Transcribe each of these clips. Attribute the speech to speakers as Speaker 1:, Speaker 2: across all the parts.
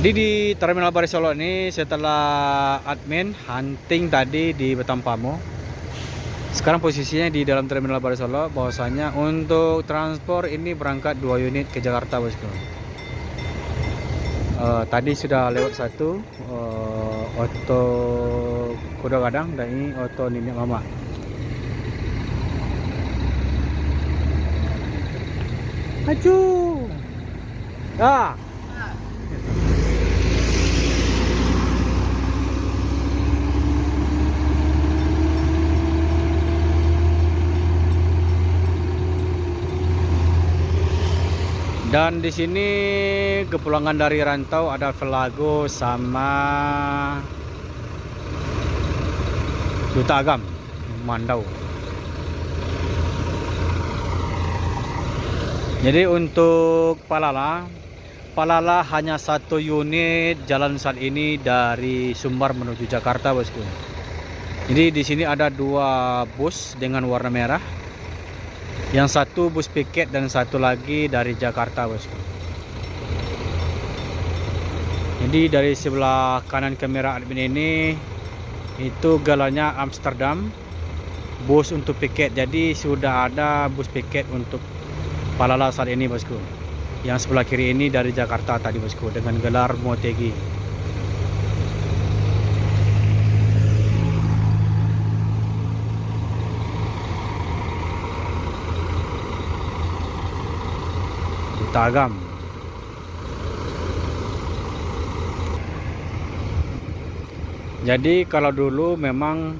Speaker 1: Jadi di Terminal Baru Solo ini setelah admin hunting tadi di Betampamo, sekarang posisinya di dalam Terminal Baru Solo. Bahwasanya untuk transport ini berangkat 2 unit ke Jakarta, bosku. Tadi sudah lewat satu Oto Kuda Gadang dan ini Oto Nenek Mama. Aju. Ah. Dan di sini kepulangan dari rantau ada Velago sama Duta Agam Mandau. Jadi untuk Palala hanya satu unit jalan saat ini dari Sumbar menuju Jakarta, bosku. Jadi di sini ada 2 bus dengan warna merah. Yang satu bus piket dan satu lagi dari Jakarta, bosku. Jadi dari sebelah kanan kamera admin ini itu galanya Amsterdam, bus untuk piket. Jadi sudah ada bus piket untuk Palala saat ini, bosku. Yang sebelah kiri ini dari Jakarta tadi, bosku, dengan gelar Motegi. Tagam. Jadi kalau dulu memang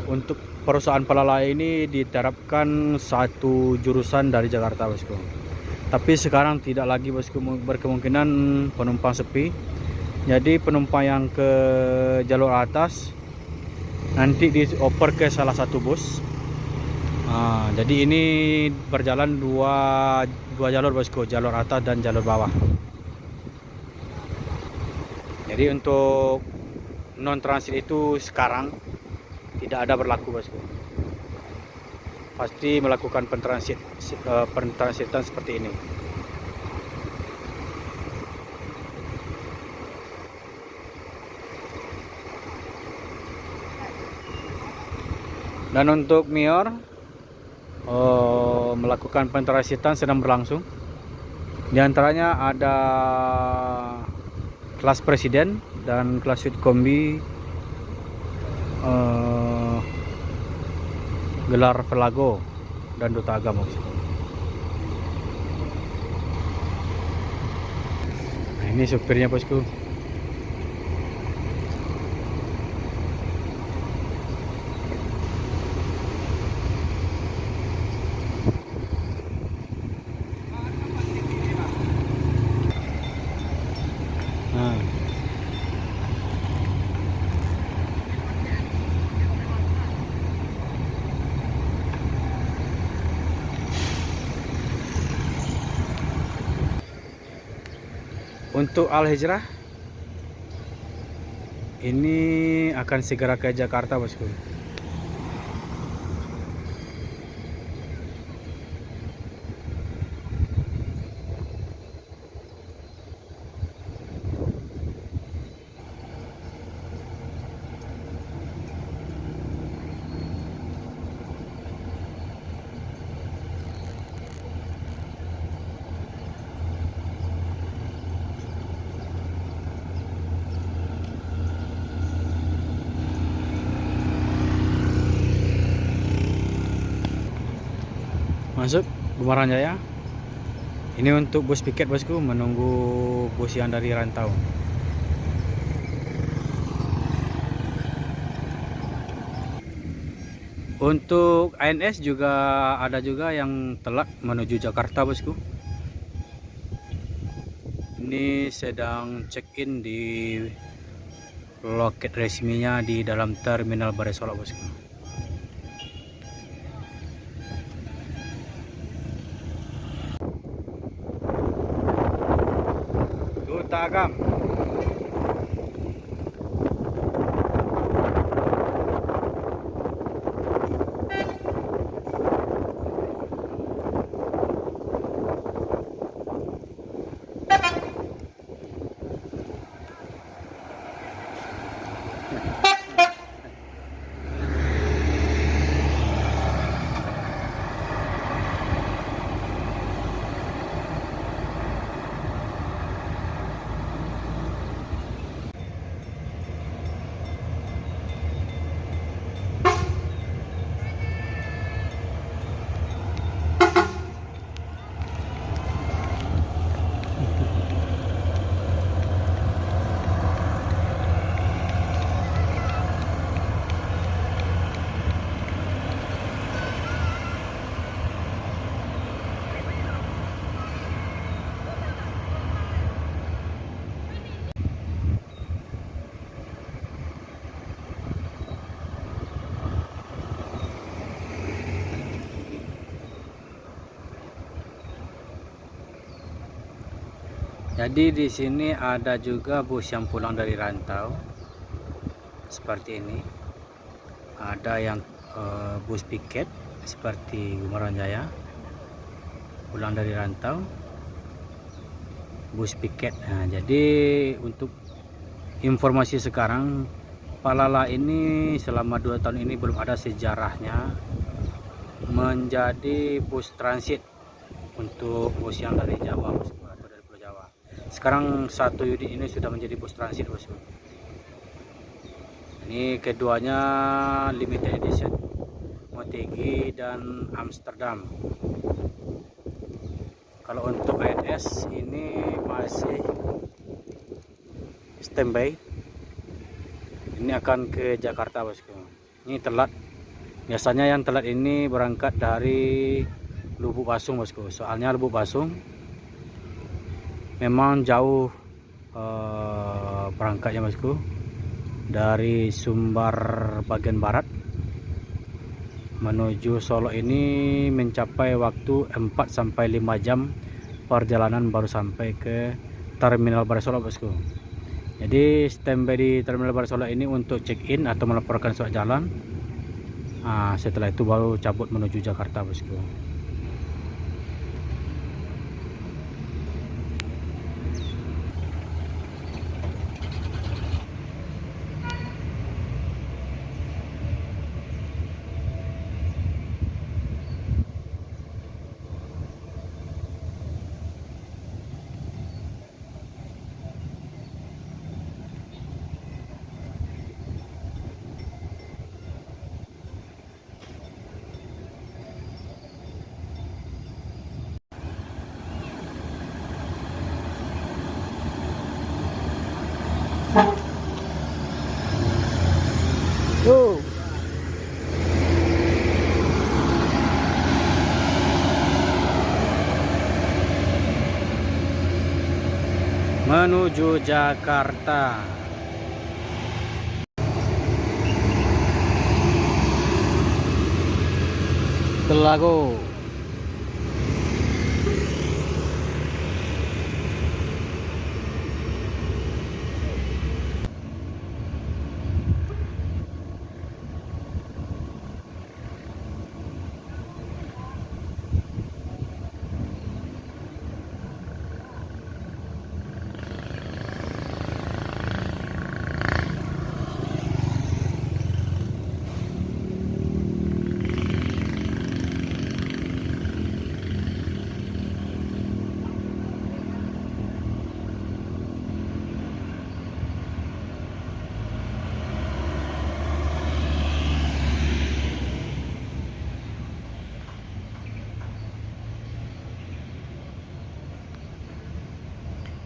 Speaker 1: untuk perusahaan Palala ini diterapkan satu jurusan dari Jakarta, bosku. Tapi sekarang tidak lagi, bosku, berkemungkinan penumpang sepi. Jadi penumpang yang ke jalur atas nanti dioper ke salah satu bus. Jadi ini berjalan dua jalur, bosku, jalur atas dan jalur bawah. Jadi untuk non transit itu sekarang tidak ada berlaku, bosku. Pasti melakukan pentransitan seperti ini. Dan untuk Mior melakukan pentransitan sedang berlangsung. Di antaranya ada kelas presiden dan kelas suite kombi gelar Velago dan Duta Agam. Nah, ini supirnya, bosku. Untuk Al Hijrah ini akan segera ke Jakarta, bosku. Masuk Bumaran Jaya. Ini untuk bus piket bosku, menunggu bus yang dari rantau. Untuk ANS juga ada juga yang telat menuju Jakarta bosku. Ini sedang check-in di loket resminya di dalam terminal Balai Solok bosku. Tutagam. Jadi di sini ada juga bus yang pulang dari rantau seperti ini. Ada yang bus piket seperti Gumaran Jaya pulang dari rantau, bus piket. Nah, jadi untuk informasi sekarang, Palala ini selama 2 tahun ini belum ada sejarahnya menjadi bus transit untuk bus yang dari Jawa bosku, atau dari Pulau Jawa. Sekarang satu unit ini sudah menjadi bus transit bosku. Ini keduanya limited edition, Motegi dan Amsterdam. Kalau untuk ANS ini masih standby. Ini akan ke Jakarta bosku. Ini telat. Biasanya yang telat ini berangkat dari Lubuk Basung bosku. Soalnya Lubuk Basung memang jauh berangkatnya bosku. Dari Sumbar bagian barat menuju Solo ini mencapai waktu 4-5 jam perjalanan baru sampai ke terminal Balai Solok bosku. Jadi standby di terminal Balai Solok ini untuk check-in atau melaporkan surat jalan. Setelah itu baru cabut menuju Jakarta bosku. Yo. Menuju Jakarta. Telago.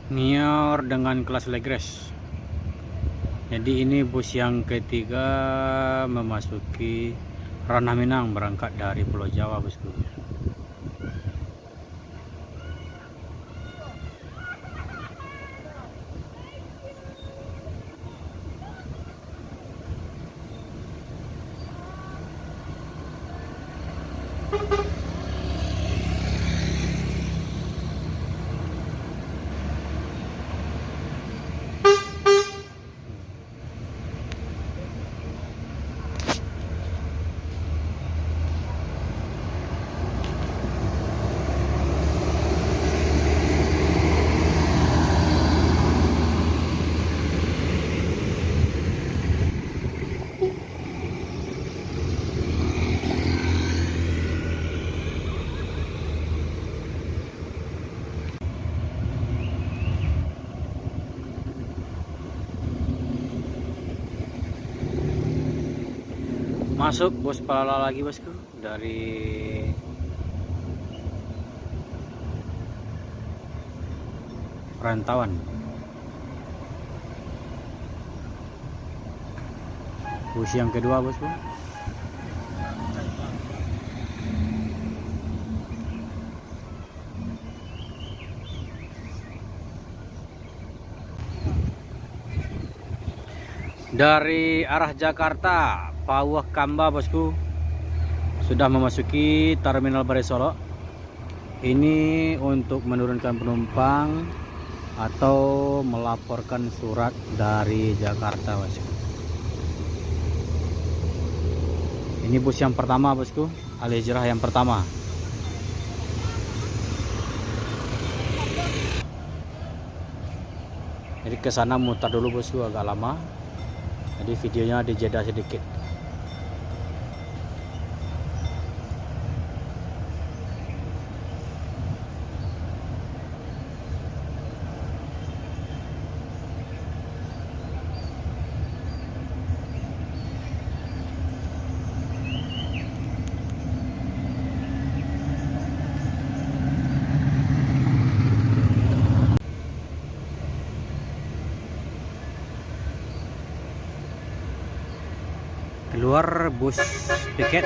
Speaker 1: Nior dengan kelas Legres. Jadi ini bus yang ketiga memasuki Ranah Minang berangkat dari Pulau Jawa, bosku. Masuk bus Palala lagi, bosku, dari perantauan. Bus yang kedua, bosku. Dari arah Jakarta, Pawah Kamba, bosku, sudah memasuki Terminal Bare Solo. Ini untuk menurunkan penumpang atau melaporkan surat dari Jakarta, bosku. Ini bus yang pertama, bosku, Al Hijrah yang pertama. Jadi ke sana mutar dulu, bosku, agak lama. Jadi videonya dijeda sedikit. Keluar bus piket